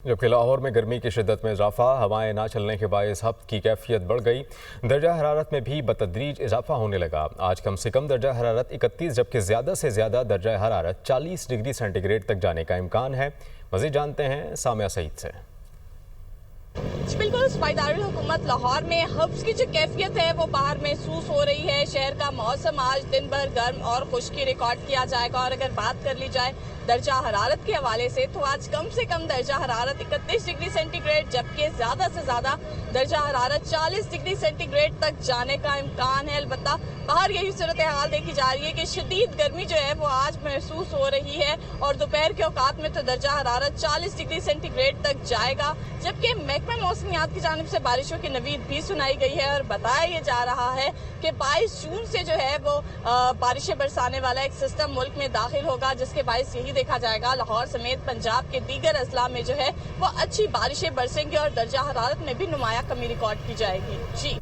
जबकि लाहौर में गर्मी की शिद्दत में इजाफा, हवाएं ना चलने के बायस हफ्त की कैफियत बढ़ गई। दर्जा हरारत में भी बतदरीज इजाफा होने लगा। आज कम से कम दर्जा हरारत 31 जबकि ज़्यादा से ज़्यादा दर्जा हरारत 40 डिग्री सेंटीग्रेड तक जाने का इम्कान है। मज़ीद जानते हैं सामिया सईद से। बिल्कुल, सूबादारुल हुकूमत लाहौर में हब्स की जो कैफियत है वो बाहर महसूस हो रही है। शहर का मौसम आज दिन भर गर्म और खुश्की रिकॉर्ड किया जाएगा। और अगर बात कर ली जाए दर्जा हरारत के हवाले से तो आज कम से कम दर्जा हरारत 31 डिग्री सेंटीग्रेड जबकि ज़्यादा से ज़्यादा दर्जा हरारत 40 डिग्री सेंटीग्रेड तक जाने का इम्कान है। अलबत्ता बाहर यही सूरत हाल देखी जा रही है कि शदीद गर्मी जो है वो आज महसूस हो रही है और दोपहर के औकात में तो दर्जा हरारत 40 डिग्री सेंटीग्रेड तक जाएगा। जबकि महकमा मौसमियात की जानिब से बारिशों की नवीद भी सुनाई गई है और बताया ये जा रहा है कि 22 जून से जो है वो बारिशें बरसाने वाला एक सिस्टम मुल्क में दाखिल होगा, जिसके बायस यही देखा जाएगा लाहौर समेत पंजाब के दीगर अजला में जो है वो अच्छी बारिशें बरसेंगी और दर्जा हरारत में भी नुमाया कमी रिकॉर्ड की जाएगी। जी।